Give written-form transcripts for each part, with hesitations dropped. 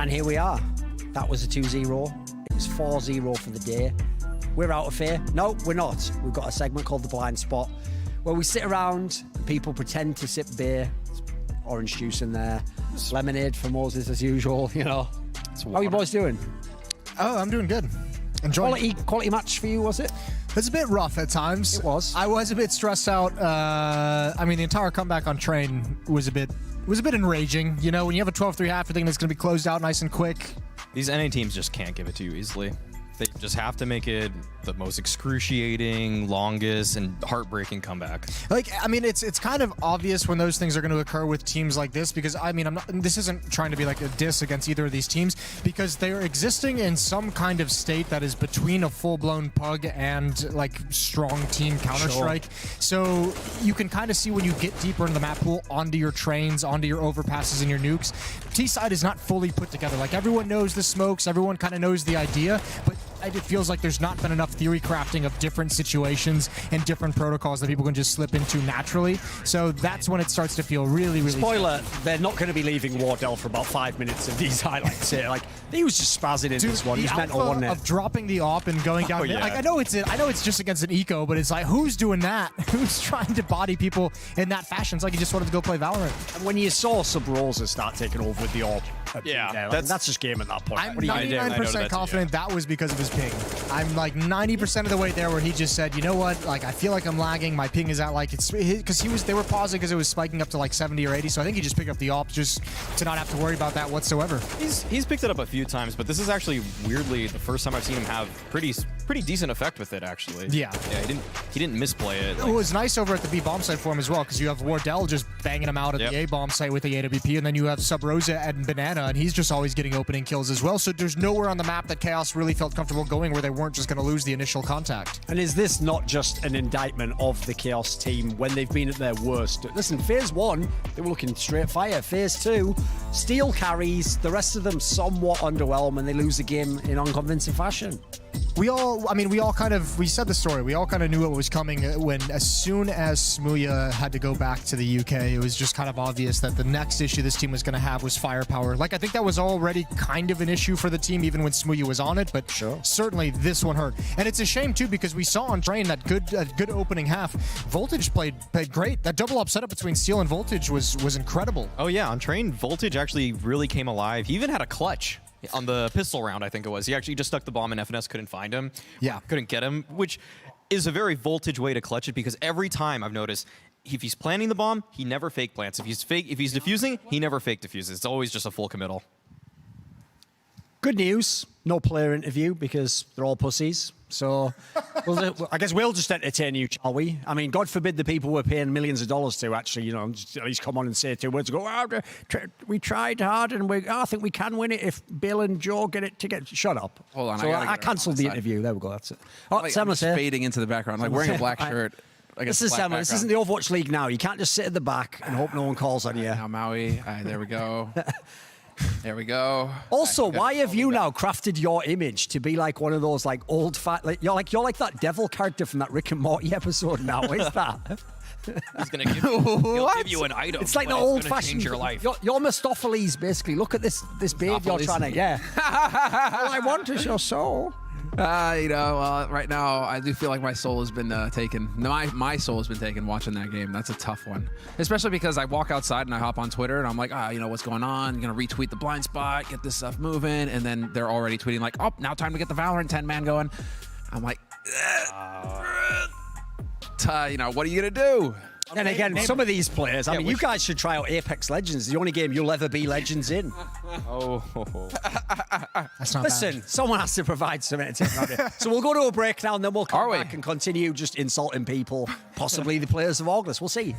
And here we are. That was a 2-0. It was 4-0 for the day. We're out of here. No, we're not. We've got a segment called The Blind Spot where we sit around and people pretend to sip beer. Orange juice in there. Lemonade for Moses as usual, you know. How are you boys doing? Oh, I'm doing good. Enjoying Quality match for you, was it? It's a bit rough at times. It was. I was a bit stressed out. I mean, the entire comeback on Train was a bit enraging. You know, when you have a 12-3 half, you think it's going to be closed out nice and quick. These NA teams just can't give it to you easily. They just have to make it the most excruciating, longest, and heartbreaking comeback. Like, I mean, it's kind of obvious when those things are going to occur with teams like this, because, I mean, this isn't trying to be like a diss against either of these teams, because they're existing in some kind of state that is between a full-blown pug and, like, strong team Counter-Strike. Sure. So you can kind of see when you get deeper into the map pool, onto your trains, onto your overpasses and your nukes, T-side is not fully put together. Like, everyone knows the smokes, everyone kind of knows the idea, but it feels like there's not been enough theory crafting of different situations and different protocols that people can just slip into naturally. So that's when it starts to feel really, really... Spoiler, they're not going to be leaving Wardell for about 5 minutes of these highlights here. Like, he was just spazzing in this one. He's mental, wasn't it? Of dropping the op and going down... Yeah. Like, I know it's just against an eco, but it's like, who's doing that? Who's trying to body people in that fashion? It's like he just wanted to go play Valorant. And when you saw Sub Rosa start taking over with the orb... Yeah, that's just game at that point. I'm 99% confident that was because of his ping. I'm like 90% of the way there where he just said, you know what, like I feel like I'm lagging, my ping is at like, it's because they were pausing because it was spiking up to like 70 or 80, so I think he just picked up the op just to not have to worry about that whatsoever. He's picked it up a few times, but this is actually weirdly the first time I've seen him have pretty decent effect with it, actually. Yeah, he didn't misplay it. It was nice over at the B bomb site for him as well, because you have Wardell just banging him out at the A bomb site with the AWP, and then you have Sub Rosa and Banana, and he's just always getting opening kills as well. So there's nowhere on the map that Chaos really felt comfortable going where they weren't just going to lose the initial contact. And is this not just an indictment of the Chaos team when they've been at their worst? Listen, Phase 1, they were looking straight fire. Phase 2, Steel carries. The rest of them somewhat underwhelm, and they lose the game in unconvincing fashion. We said the story. We all kind of knew what was coming when, as soon as Smooya had to go back to the UK, it was just kind of obvious that the next issue this team was going to have was firepower. Like, I think that was already kind of an issue for the team, even when Smooya was on it, but certainly this one hurt. And it's a shame, too, because we saw on Train that good opening half. Voltage played great. That double up setup between Steel and Voltage was incredible. Oh, yeah. On Train, Voltage actually really came alive. He even had a clutch. On the pistol round, I think it was. He actually just stuck the bomb and FNS couldn't find him. Yeah. Couldn't get him, which is a very Voltage way to clutch it, because every time I've noticed, if he's planting the bomb, he never fake plants. If he's defusing, he never fake diffuses. It's always just a full committal. Good news, no player interview because they're all pussies. So I guess we'll just entertain you, shall we? I mean, God forbid the people we're paying millions of dollars to actually, you know, just at least come on and say 2 words. Go, we tried hard and I think we can win it if Bill and Joe get it together. Shut up. Hold on. So I cancelled the interview. There we go. That's it. Oh, like, Semler's here. Here. Fading into the background, like wearing a black shirt. This is Semler. This isn't the Overwatch League now. You can't just sit at the back and hope no one calls on you. Now Maui. There we go. There we go. Also, why have you now crafted your image to be like one of those like old fat? Like, you're like that devil character from that Rick and Morty episode. Now, what is that? He's gonna give you an item. It's like the old fashioned. Change your life. You're Mephistopheles, basically. Look at this beard you're trying to. Yeah. All I want is your soul. Right now I do feel like my soul has been taken. My soul has been taken watching that game. That's a tough one, especially because I walk outside and I hop on Twitter and I'm like, what's going on? I'm gonna retweet the blind spot, get this stuff moving, and then they're already tweeting like, oh, now time to get the Valorant 10-man going. I'm like, what are you gonna do? And again, some of these players, I mean, you guys should try out Apex Legends. The only game you'll ever be legends in. That's not Listen, bad. someone has to provide some entertainment. So we'll go to a break now, and then we'll come back and continue just insulting people, possibly the players of August. We'll see.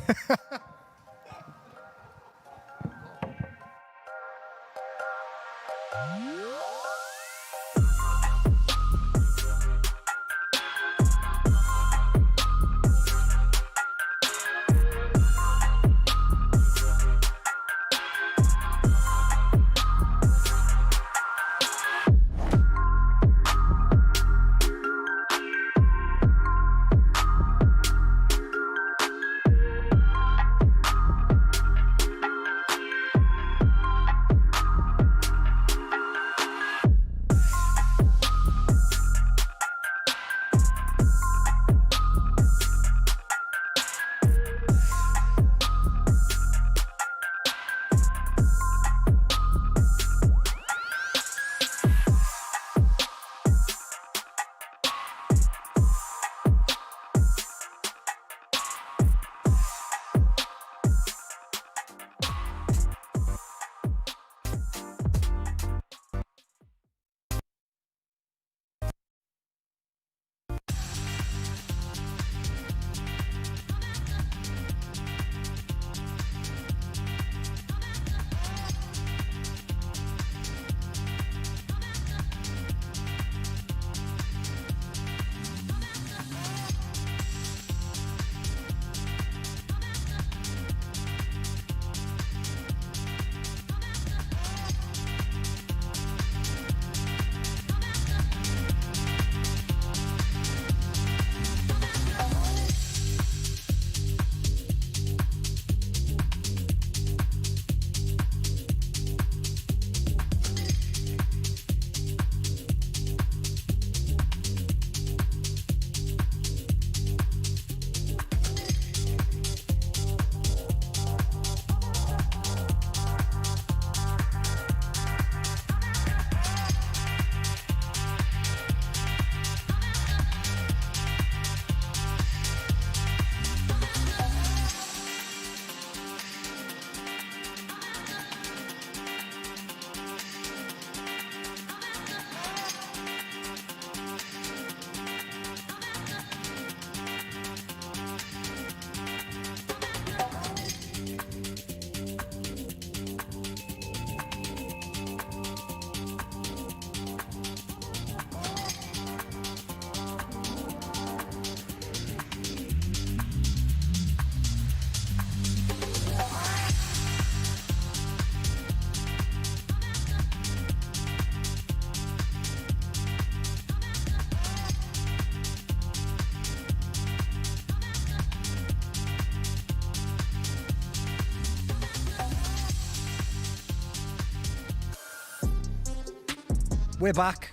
we're back.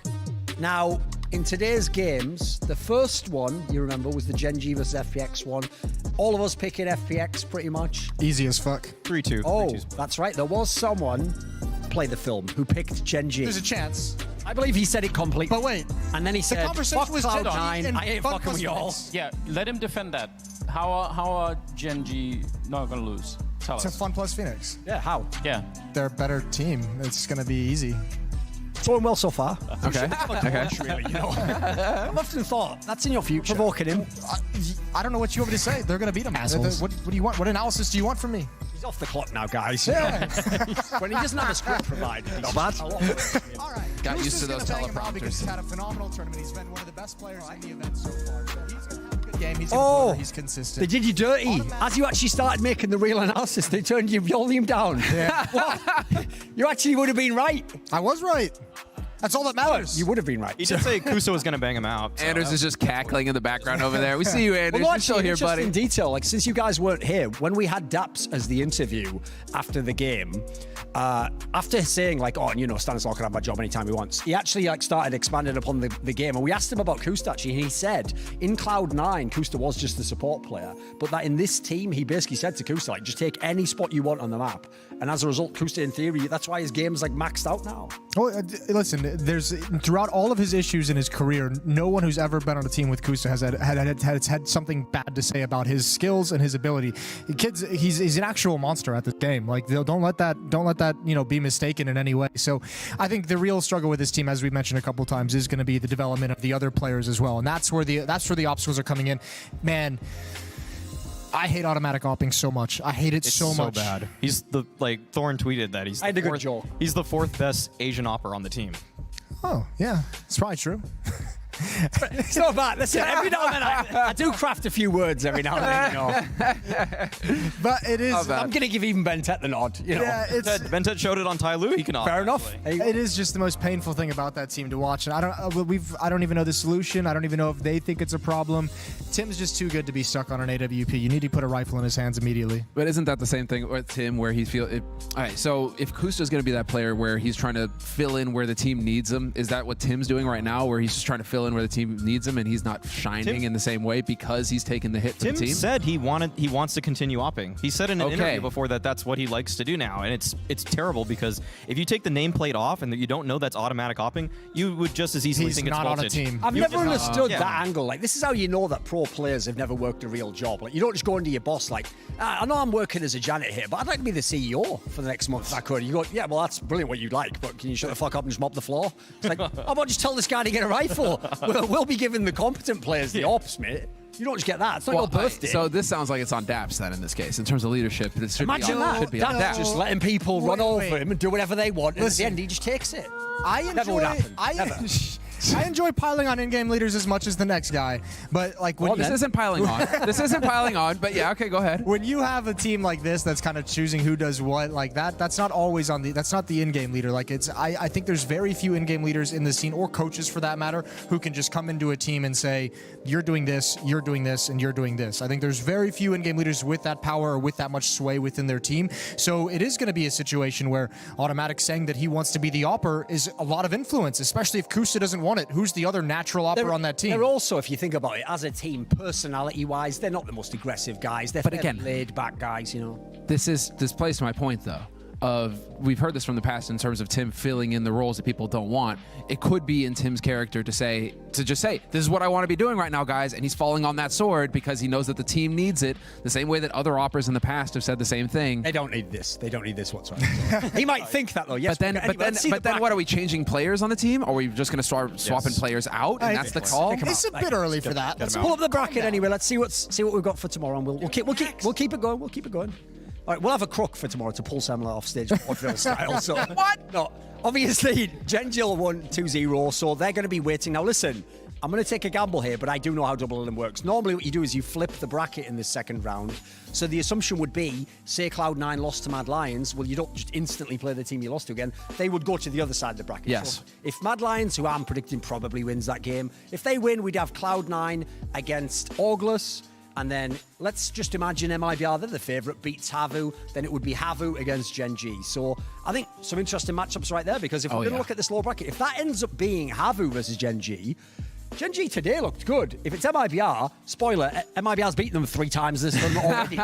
Now, in today's games, the first one, you remember, was the Gen G versus FPX one. All of us picking FPX pretty much. Easy as fuck. 3-2. Oh, 3-2. that's right. There was someone, play the film, who picked Gen G. There's a chance. I believe he said it completely. But wait. And then he said, conversation fuck was Gen G Cloud9, and I ain't fuck fucking with y'all. Cosmetics. Yeah, let him defend that. How are Gen G not gonna lose? Tell It's a us. Fun plus Phoenix. Yeah, how? Yeah. They're a better team. It's going to be easy. It's going well so far. Okay. Okay. Really, you know. I've often thought, that's in your future. Provoking him. I don't know what you want me to say. They're going to beat them. What do you want? What analysis do you want from me? He's off the clock now, guys. Yeah. When he doesn't have a script provided, not bad. Got used to those Because teleprompters. he's had a phenomenal tournament. He's been one of the best players in the event so far. So he's going to have a good game. He's Oh. he's consistent. They did you dirty. As you actually started making the real analysis, they turned your volume down. Yeah. What? You actually would have been right. I was right. That's all that matters. You would have been right. He did say Kuso was going to bang him out. So Anders is just cackling in the background over there. We see you, Anders. Well, You're still actually, here, just buddy. in detail, like since you guys weren't here, when we had Daps as the interview after the game, after saying like, oh, you know, Stanislav can have my job anytime he wants, he actually like started expanding upon the game, and we asked him about Kusta actually, and he said in Cloud9, Kusta was just the support player, but that in this team, he basically said to Kusta, like, just take any spot you want on the map, and as a result, Kusta in theory, that's why his game's like maxed out now. Well, listen, there's throughout all of his issues in his career, no one who's ever been on a team with Kusa has had something bad to say about his skills and his ability. Kids, he's an actual monster at the game. Like, don't let that be mistaken in any way. So I think the real struggle with this team, as we mentioned a couple times, is going to be the development of the other players as well, and that's where the obstacles are coming in. Man, I hate automatic opping so much. I hate it it's so much. bad. He's the Thorn tweeted that he's I had the a good fourth, joke. he's the fourth best Asian opper on the team. Oh yeah, it's probably true. It's not bad. Listen, every now and then I do craft a few words every now and then, you know. But it is. I'm going to give even Ben Tet the nod, you know. Yeah, it's. Ventet showed it on Ty Lue. He can offer. Fair enough. actually. There you go. It is just the most painful thing about that team to watch, and I don't even know the solution. I don't even know if they think it's a problem. Tim's just too good to be stuck on an AWP. You need to put a rifle in his hands immediately. But isn't that the same thing with Tim, where he feels? All right, so if Kusta's going to be that player where he's trying to fill in where the team needs him, is that what Tim's doing right now, where he's just trying to fill in where the team needs him, and he's not shining in the same way because he's taken the hit for Tim the team? said he wants to continue opping. He said in an interview before that that's what he likes to do now, and it's terrible because if you take the nameplate off and you don't know that's automatic opping, you would just as easily He's think it's not on a voltage. team. I've You never just- understood yeah. that angle. Like, this is how you know that pro players have never worked a real job. Like, you don't just go into your boss like, I know I'm working as a janitor here, but I'd like to be the CEO for the next month if I could. You go, yeah, well, that's brilliant what you'd like, but can you shut the fuck up and just mop the floor? It's like, how about just tell this guy to get a rifle? We'll be giving the competent players the ops, mate. You don't just get that. It's not your birthday. So this sounds like it's on Daps then in this case, in terms of leadership. It should Imagine be on, that. should be on That's Daps. just letting people run Wait, over wait. him and do whatever they want. And at the Listen. end, he just takes it. I Never would happen. Never. I enjoy piling on in-game leaders as much as the next guy, but like when Well, you, This isn't piling on. This isn't piling on, but yeah, okay, go ahead. when you have a team like this that's kind of choosing who does what, like that's not always on the, that's not the in-game leader. Like I think there's very few in-game leaders in the scene, or coaches for that matter, who can just come into a team and say, you're doing this, and you're doing this. I think there's very few in-game leaders with that power or with that much sway within their team. So it is going to be a situation where Automatic saying that he wants to be the opper is a lot of influence, especially if Kusa doesn't want it. Who's the other natural opper on that team? They're also, if you think about it, as a team, personality-wise, they're not the most aggressive guys. They're But fairly again- laid-back guys, you know. This plays to my point though. Of we've heard this from the past in terms of Tim filling in the roles that people don't want. It could be in Tim's character to just say, this is what I want to be doing right now, guys, and he's falling on that sword because he knows that the team needs it, the same way that other operas in the past have said the same thing. They don't need this. They don't need this whatsoever. he might think that, though, yes. But then what, are we changing players on the team? Or are we just going to start swapping players out, and that's the call? It's a bit early for that. Let's pull up the bracket anyway. Let's see what we've got for tomorrow, and we'll keep it going. We'll keep it going. All right, we'll have a crook for tomorrow to pull Semler off stage vaudeville style. So what? No, obviously Gen Jill won 2-0, so they're going to be waiting. Now listen, I'm going to take a gamble here, but I do know how double elim works. Normally what you do is you flip the bracket in the second round. So the assumption would be, say Cloud9 lost to Mad Lions, well, you don't just instantly play the team you lost to again. They would go to the other side of the bracket. Yes. So if Mad Lions, who I'm predicting probably wins that game, if they win, we'd have Cloud9 against August, and then let's just imagine MIBR, they're the favourite, beats Havu, then it would be Havu against Gen G. So I think some interesting matchups right there, because if we're going to look at this lower bracket, if that ends up being Havu versus Gen G today looked good. If it's MIBR, spoiler, MIBR's beaten them 3 times this tournament already.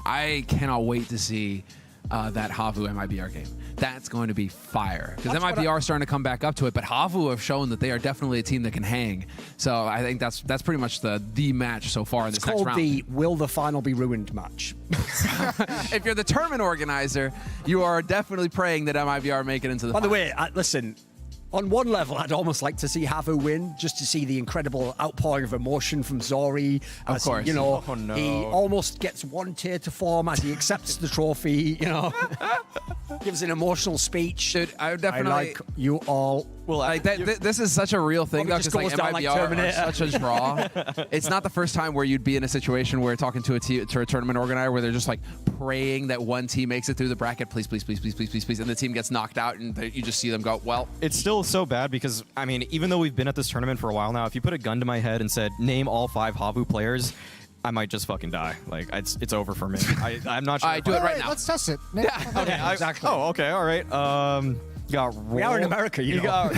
I cannot wait to see that Havu MIBR game. That's going to be fire. Because MIBR are starting to come back up to it, but Havu have shown that they are definitely a team that can hang. So I think that's pretty much the match so far in this next round. It's called the Will the Final Be Ruined match. If you're the tournament organizer, you are definitely praying that MIBR make it into the By the final. way, listen, on one level, I'd almost like to see Havu win, just to see the incredible outpouring of emotion from Zori. Of course. You know, Oh, no. he almost gets one tear to form as he accepts the trophy, you know. Gives an emotional speech. Dude, I would definitely... I like you all. Well, Like this is such a real thing, though, Probably because just like goes down like MIBR are Terminator. such a draw. It's not the first time where you'd be in a situation where talking to a tournament organizer where they're just like praying that one team makes it through the bracket, please, please, please, please, please, please, please, and the team gets knocked out, and you just see them go, well. it's still so bad because, I mean, even though we've been at this tournament for a while now, if you put a gun to my head and said, name all 5 Havu players, I might just fucking die. Like, it's over for me. I'm not sure. I do it right now. Let's test it. Yeah, exactly. Oh, okay, all right. You got We are in America, you know.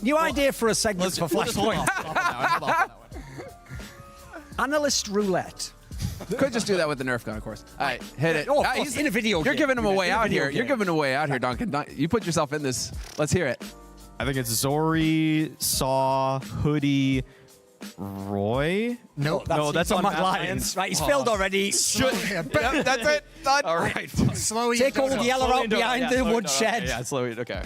New idea for a segment for Flashpoint. Analyst roulette. Could just do that with the Nerf gun, of course. All right, hit it. Oh, of Ah, course, in a video You're game. giving him a way In a out video here. You're game. giving him a way out here, Duncan. You put yourself in this. Let's hear it. I think it's Zori, Saw, Hoodie, Roy. Nope. No, that's on Mad Mad Lions. Lions. Right, he's failed already. Yep, that's it. Done. All right. Slow Take all the yellow out behind the woodshed. Yeah, slow it. Okay.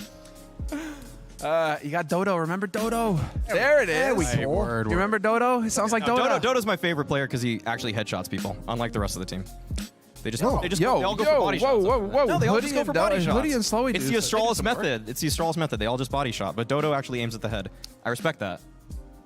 You got Dodo. Remember Dodo? There it is. There we go. You remember Dodo? It sounds like Dodo. Dodo's my favorite player because he actually headshots people, unlike the rest of the team. They just, Yo, they just Yo, they all go for body shots. No, they all Hoodie just go and for body shots. Hoodie and Slowy It's do the some- Astralis method. It's the Astralis method. They all just body shot, but Dodo actually aims at the head. I respect that.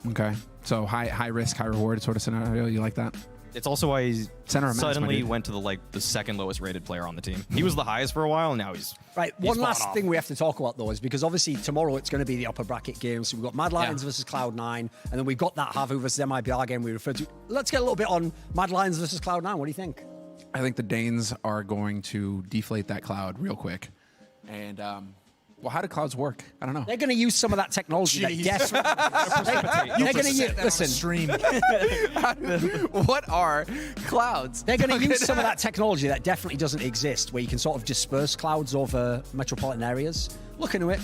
Okay. So high risk, high reward sort of scenario. You like that? It's also why he Center of mass, my suddenly dude. went to the second lowest rated player on the team. He was the highest for a while, and now he's Right, he's one fallen last off. thing we have to talk about, though, is because obviously tomorrow it's going to be the upper bracket game. So we've got Mad Lions versus Cloud9, and then we've got that Havu versus MIBR game we referred to. Let's get a little bit on Mad Lions versus Cloud9. What do you think? I think the Danes are going to deflate that cloud real quick. And, well, how do clouds work? I don't know. They're going to use some of that technology that desperately... They're going to use... Listen, Stream. What are clouds? they're going to use some of that technology that definitely doesn't exist, where you can sort of disperse clouds over metropolitan areas. Look into it.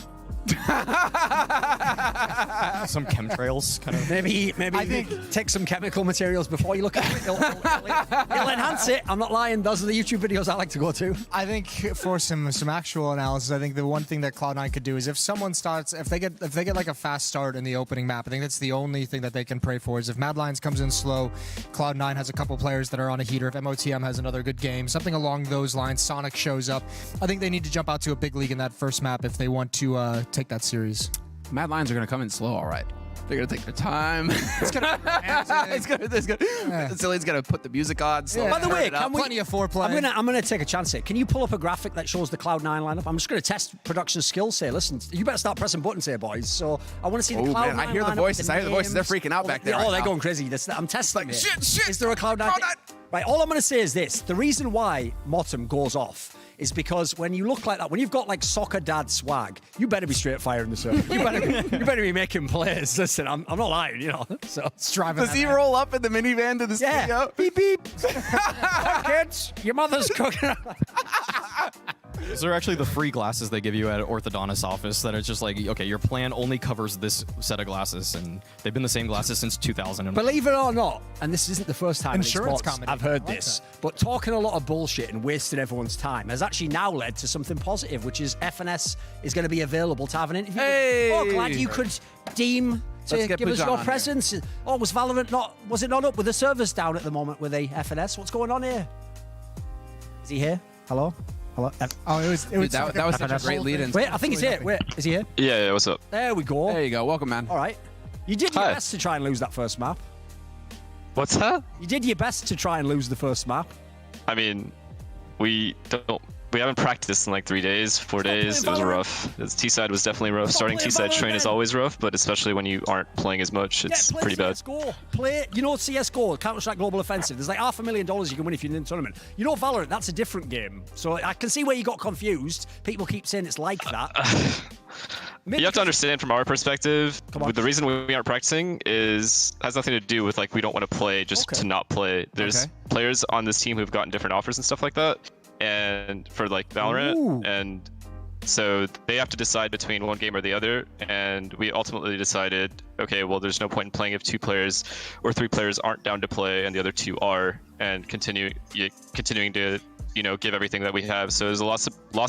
some chemtrails kind of. Maybe take some chemical materials before you look at it. It'll enhance it. I'm not lying. Those are the YouTube videos I like to go to. I think for some actual analysis, I think the one thing that Cloud9 could do is if someone starts, if they get like a fast start in the opening map, I think that's the only thing that they can pray for. Is if Mad Lions comes in slow, Cloud9 has a couple players that are on a heater. If MOTM has another good game, something along those lines, Sonic shows up. I think they need to jump out to a big league in that first map if they want to take that series. Mad Lions are going to come in slow, all right. They're going to take their time. It's gonna. Silly's going to put the music on. So By the way, turn it up. can we, Plenty of foreplay. I'm gonna take a chance here. Can you pull up a graphic that shows the Cloud9 lineup? I'm just gonna test production skills here. Listen, you better start pressing buttons here, boys. So I want to see the Oh, Cloud9 man, I hear the lineup, voices. I hear the voices. They're names. freaking out back there Oh, right they're now. going crazy. I'm testing Like, it. shit. Is there a Cloud9? Right, all I'm gonna say is this. The reason why Motum goes off is because when you look like that, when you've got like soccer dad swag, you better be straight firing the server. You better be making plays. Listen, I'm not lying, you know. So driving. Does he roll up in the minivan to the yeah, studio? beep beep. Come on, kids, your mother's cooking. Those are actually the free glasses they give you at an orthodontist office that are just like, okay, your plan only covers this set of glasses, and they've been the same glasses since 2000. Believe it or not, and this isn't the first time Insurance in sports comedy. I've heard I like this, that. but talking a lot of bullshit and wasting everyone's time has actually now led to something positive, which is FNS is going to be available to have an interview. Hey! Oh, glad you could deem to Let's get give us Pujan your on presence. Oh, was it not up with the servers down at the moment with the FNS? What's going on here? Is he here? Hello? Hello? Oh, it was. Dude, that was such a great lead-in. Wait, I think he's here. Wait, is he here? Yeah, what's up? There we go. There you go. Welcome, man. All right. You did your Hi. best to try and lose that first map. What's that? You did your best to try and lose the first map. I mean, we we haven't practiced in like 3 days, 4 days. It was rough. T-side was definitely rough. Starting T-side train is always rough, but especially when you aren't playing as much, it's pretty bad. Play, CSGO, Counter-Strike Global Offensive. There's like $500,000 you can win if you're in the tournament. Valorant, that's a different game. So I can see where you got confused. People keep saying it's like that. You have to understand from our perspective, the reason we aren't practicing has nothing to do with like we don't want to play just to not play. There's players on this team who've gotten different offers and stuff like that, and for like Valorant, and so they have to decide between one game or the other, and we ultimately decided, okay, well, there's no point in playing if 2 players or 3 players aren't down to play and the other 2 are, and continuing to give everything that we have. So there's a loss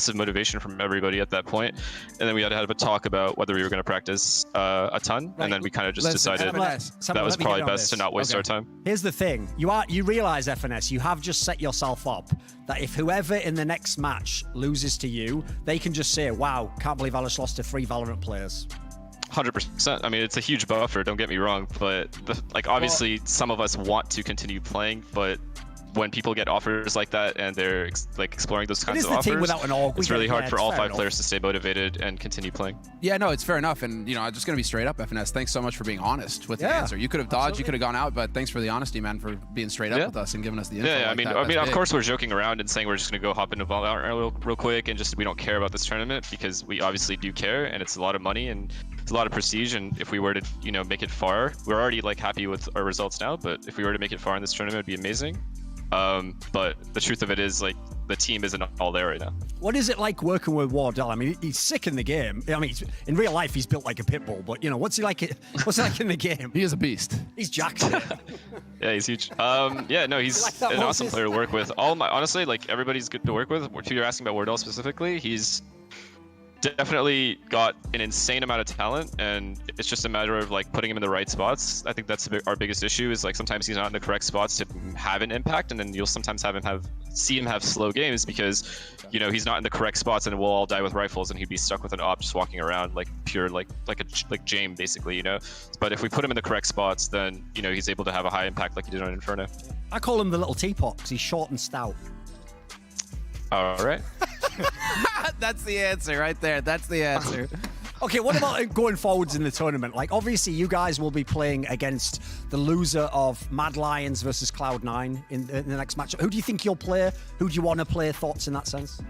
of motivation from everybody at that point, and then we had to have a talk about whether we were going to practice a ton, and then we kind of just decided that was probably best to not waste our time. Here's the thing: you realize, FNS, you have just set yourself up that if whoever in the next match loses to you, they can just say, "Wow, can't believe Alice lost to 3 Valorant players." 100%. I mean, it's a huge buffer. Don't get me wrong, but obviously, some of us want to continue playing, but when people get offers like that and they're like exploring those kinds of offers, it's really hard for all 5 players to stay motivated and continue playing. Yeah, no, it's fair enough. And, I'm just going to be straight up, FNS. Thanks so much for being honest with the answer. You could have dodged, you could have gone out, but thanks for the honesty, man, for being straight up with us and giving us the info. Yeah, I mean, of course we're joking around and saying we're just going to go hop into Valorant real quick and just we don't care about this tournament, because we obviously do care, and it's a lot of money and it's a lot of prestige. And if we were to, make it far, we're already like happy with our results now, but if we were to make it far in this tournament, it'd be amazing. But the truth of it is, like, the team isn't all there right now. What is it like working with Wardell? I mean, he's sick in the game. I mean, in real life, he's built like a pit bull, but what's he like? What's he like in the game? He is a beast. He's jacked. Yeah, he's huge. He's an awesome player to work with. Honestly, like, everybody's good to work with. If you're asking about Wardell specifically, he's definitely got an insane amount of talent, and it's just a matter of like putting him in the right spots. I think that's our biggest issue, is like sometimes he's not in the correct spots to have an impact, and then you'll sometimes see him have slow games because he's not in the correct spots, and we'll all die with rifles and he'd be stuck with an op just walking around like pure like Jame basically. But if we put him in the correct spots, then he's able to have a high impact like he did on Inferno. I call him the little teapot because he's short and stout. All right. That's the answer right there. That's the answer. Okay, what about going forwards in the tournament? Like, obviously, you guys will be playing against the loser of Mad Lions versus Cloud9 in the next match. Who do you think you'll play? Who do you want to play? Thoughts in that sense?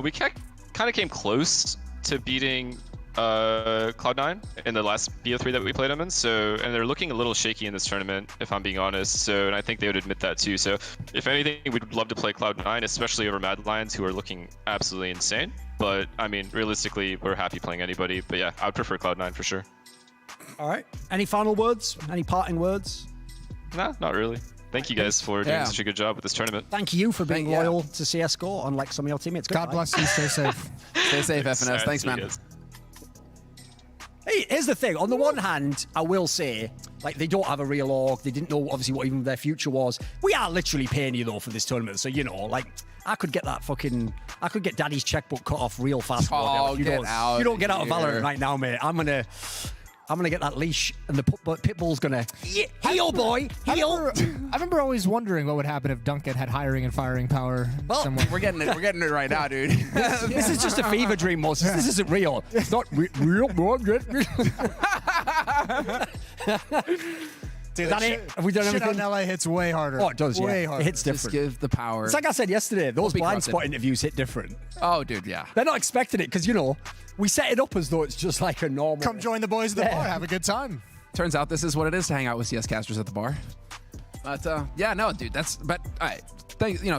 We kind of came close to beating Cloud9 in the last BO3 that we played them in, and they're looking a little shaky in this tournament, if I'm being honest, and I think they would admit that too. So if anything, we'd love to play Cloud9, especially over Mad Lions, who are looking absolutely insane. But I mean, realistically, we're happy playing anybody, but yeah, I would prefer Cloud9 for sure. All right, any final words? Any parting words? Nah, not really. Thank you guys for doing such a good job with this tournament. Thank you for being loyal to CSGO, unlike some of your teammates. God bless you. Stay safe. Stay safe, FNS. Thanks, man. Hey, here's the thing. On the one hand, I will say, like, they don't have a real org. They didn't know, obviously, what even their future was. We are literally paying you, though, for this tournament. So, like, I could get Daddy's checkbook cut off real fast. Oh, you don't get out of Valorant right now, mate. I'm gonna get that leash, and the Pitbull's gonna heal, boy, heal. I remember always wondering what would happen if Duncan had hiring and firing power somewhere. We're getting it right now, dude. This is just a fever dream, Moses. This isn't real. It's not real. Dude, that it? Have we done Shit everything? on LA hits way harder. Oh, it does, way harder. It hits Just different. give the power. It's like I said yesterday, those blind corrupted. spot interviews hit different. Oh, dude, yeah. They're not expecting it because, we set it up as though it's just like a normal. Come join the boys at the bar. Have a good time. Turns out this is what it is to hang out with CS casters at the bar. But yeah, no, dude, but all right.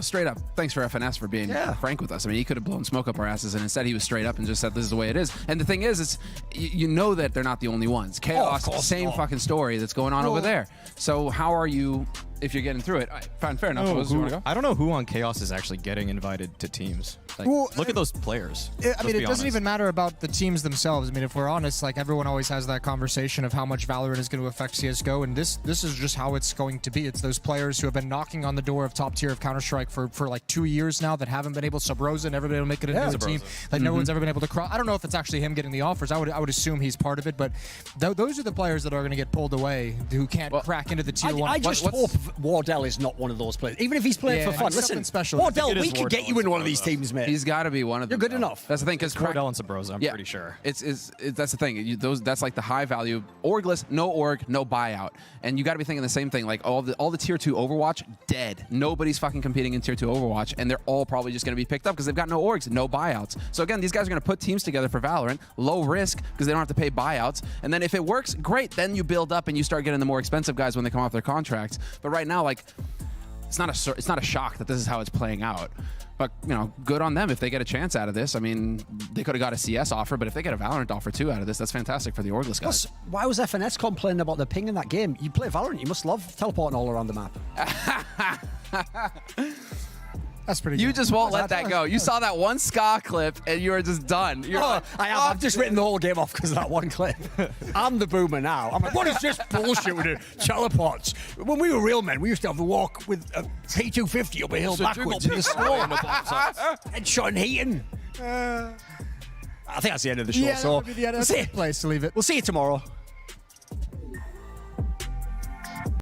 Straight up, thanks for FNS for being frank with us. I mean, he could have blown smoke up our asses, and instead he was straight up and just said, this is the way it is. And the thing is, you know that they're not the only ones. Chaos, same fucking story that's going on over there. So how are you, if you're getting through it? All right, fair enough. I don't know who on Chaos is actually getting invited to teams. Like, look at those players. I mean, it doesn't even matter about the teams themselves. I mean, if we're honest, like, everyone always has that conversation of how much Valorant is going to affect CSGO, and this is just how it's going to be. It's those players who have been knocking on the door of top tier of Counter-Strike for like 2 years now that haven't been able, Sub-Rosa, never been able to make it into the team. Like, no one's ever been able to cross. I don't know if it's actually him getting the offers. I would assume he's part of it, but those are the players that are going to get pulled away who can't crack into the tier 1. I just hope Wardell is not one of those players. Even if he's playing Yeah, for fun, he's listen, something special. Wardell, It is we could Wardell get you in one of these teams, mate. He's got to be one of them. You're good though. enough. That's the thing, because Cordell and Sabrosa, I'm pretty sure. That's the thing. That's like the high value orgless, no org, no buyout, and you got to be thinking the same thing. Like all the tier 2 Overwatch dead. Nobody's fucking competing in tier 2 Overwatch, and they're all probably just going to be picked up because they've got no orgs, no buyouts. So again, these guys are going to put teams together for Valorant, low risk because they don't have to pay buyouts, and then if it works, great. Then you build up and you start getting the more expensive guys when they come off their contracts. But right now, like, it's not a shock that this is how it's playing out. But, good on them if they get a chance out of this. I mean, they could have got a CS offer, but if they get a Valorant offer too out of this, that's fantastic for the orgless guys. Plus, why was FNS complaining about the ping in that game? You play Valorant, you must love teleporting all around the map. That's pretty good. You just won't let that go. You saw that one Ska clip, and you were just done. You're like, I have. I've just written the whole game off because of that one clip. I'm the boomer now. I'm like, what is this bullshit with the teleports? When we were real men, we used to have to walk with a T250 up a hill backwards in the snow. Headshot and heating. I think that's the end of the show. Yeah, so that would be the end. That's a good place to leave it. We'll see you tomorrow.